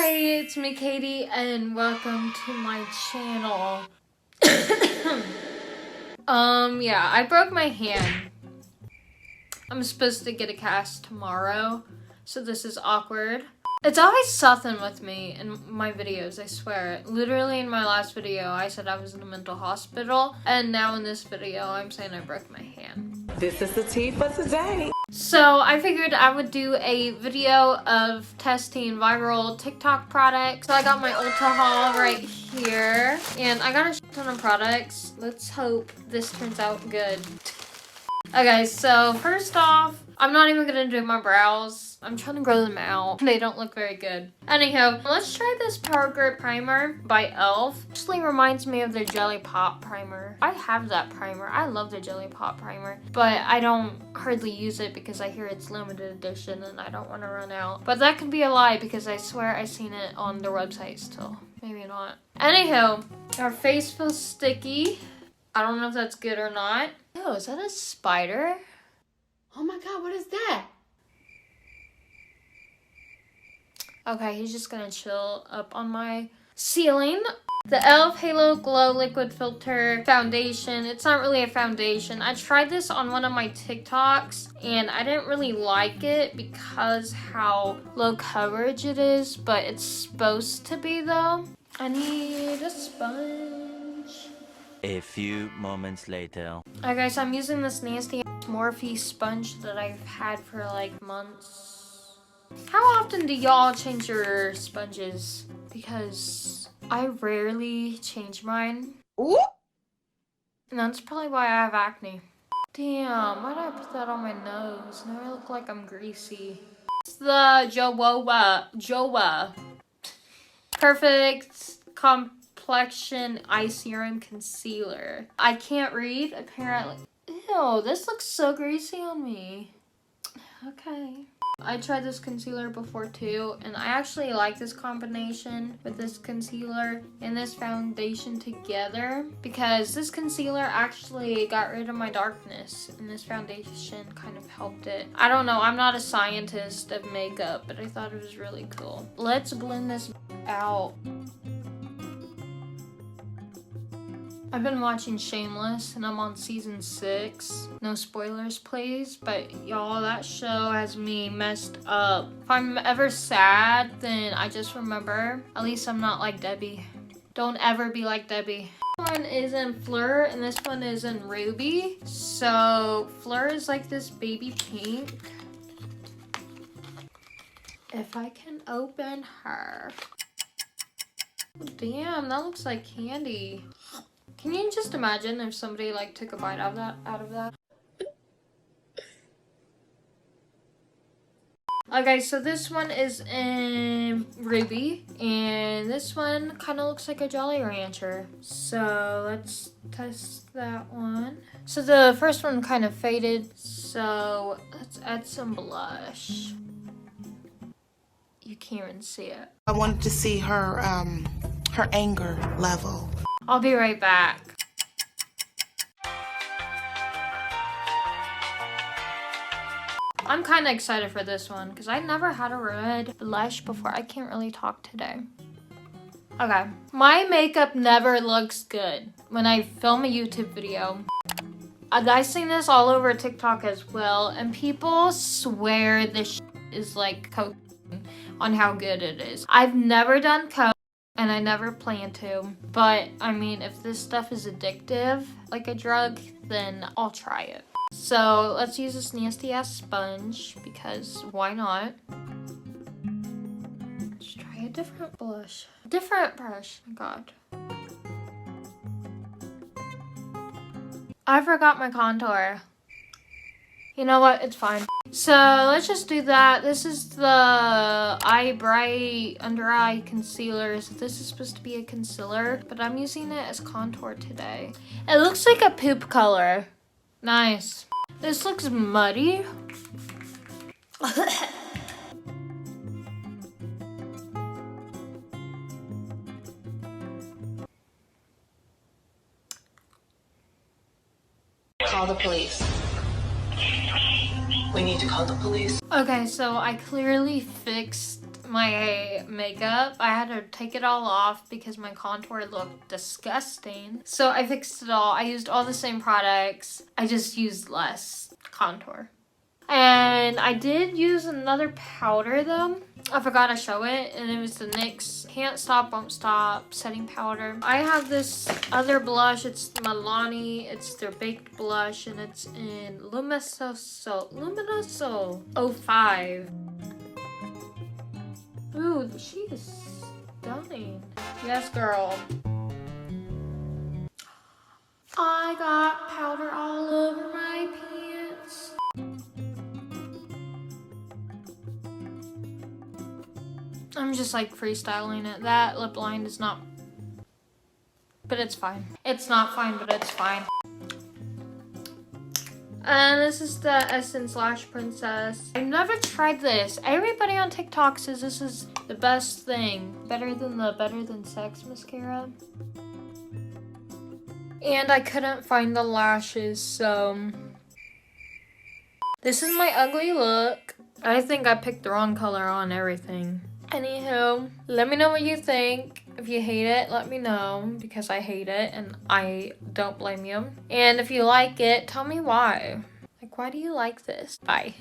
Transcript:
Hi, it's me, Catie, and welcome to my channel. Yeah, I broke my hand. I'm supposed to get a cast tomorrow, so this is awkward. It's always something with me in my videos, I swear. Literally in my last video, I said I was in a mental hospital, and now in this video, I'm saying I broke my hand. This is the tea for today. So I figured I would do a video of testing viral TikTok products. So I got my Ulta haul right here, and I got a shit ton of products. Let's hope this turns out good. Okay, so first off, I'm not even gonna do my brows. I'm trying to grow them out. They don't look very good. Anyhow, let's try this Power Grip Primer by e.l.f. Actually reminds me of their Jelly Pop Primer. I have that primer. I love the Jelly Pop Primer, but I don't hardly use it because I hear it's limited edition and I don't want to run out. But that could be a lie because I swear I've seen it on their website still. Maybe not. Anyhow, our face feels sticky. I don't know if that's good or not. Oh, is that a spider? Oh my god, what is that? Okay, he's just gonna chill up on my ceiling. The e.l.f. Halo Glow Liquid Filter Foundation. It's not really a foundation. I tried this on one of my TikToks and I didn't really like it because how low coverage it is, but it's supposed to be though. I need a sponge. A few moments later. Alright guys, I'm using this nasty Morphe sponge that I've had for like months. How often do y'all change your sponges? Because I rarely change mine. Ooh. And that's probably why I have acne. Damn, why did I put that on my nose? Now I look like I'm greasy. It's the JOAH Perfect Complexion Eye Serum Concealer. I can't read, apparently. Ew, this looks so greasy on me. Okay. I tried this concealer before too, and I actually like this combination with this concealer and this foundation together because this concealer actually got rid of my darkness and this foundation kind of helped it. I don't know, I'm not a scientist of makeup, but I thought it was really cool. Let's blend this out. I've been watching Shameless and I'm on season 6. No spoilers please, but y'all, that show has me messed up. If I'm ever sad, then I just remember, at least I'm not like Debbie. Don't ever be like Debbie. This one is in Fleur and this one is in Ruby. So Fleur is like this baby pink. If I can open her. Damn, that looks like candy. Can you just imagine if somebody like took a bite out of that? Okay, so this one is in Ruby, and this one kind of looks like a Jolly Rancher. So let's test that one. So the first one kind of faded, so let's add some blush. You can't even see it. I wanted to see her anger level. I'll be right back. I'm kind of excited for this one because I never had a red blush before. I can't really talk today. Okay, my makeup never looks good when I film a YouTube video. I've seen this all over TikTok as well, and people swear this is like cocaine on how good it is. I've never done coke. And I never plan to, but I mean, if this stuff is addictive, like a drug, then I'll try it. So let's use this nasty ass sponge because why not? Let's try a different blush. Different brush, oh my god. I forgot my contour. You know what? It's fine. So let's just do that. This is the Eye Bright Under Eye Concealer. So this is supposed to be a concealer, but I'm using it as contour today. It looks like a poop color. Nice. This looks muddy. Call the police. We need to call the police. Okay, so I clearly fixed my makeup. I had to take it all off because my contour looked disgusting. So I fixed it all. I used all the same products. I just used less contour. And I did use another powder though. I forgot to show it, and it was the NYX Can't Stop, Won't Stop setting powder. I have this other blush. It's Milani. It's their baked blush, and it's in luminoso 05. Ooh, she is stunning. Yes, girl. I got powder all over my pants. I'm just like freestyling it. That lip line is not, but it's fine. It's not fine, but it's fine. And this is the Essence Lash Princess. I've never tried this. Everybody on TikTok says this is the best thing. Better than the Better Than Sex mascara. And I couldn't find the lashes, so this is my ugly look. I think I picked the wrong color on everything. Anywho, let me know what you think. If you hate it, let me know, because I hate it and I don't blame you. And if you like it, tell me why. Like, why do you like this? Bye.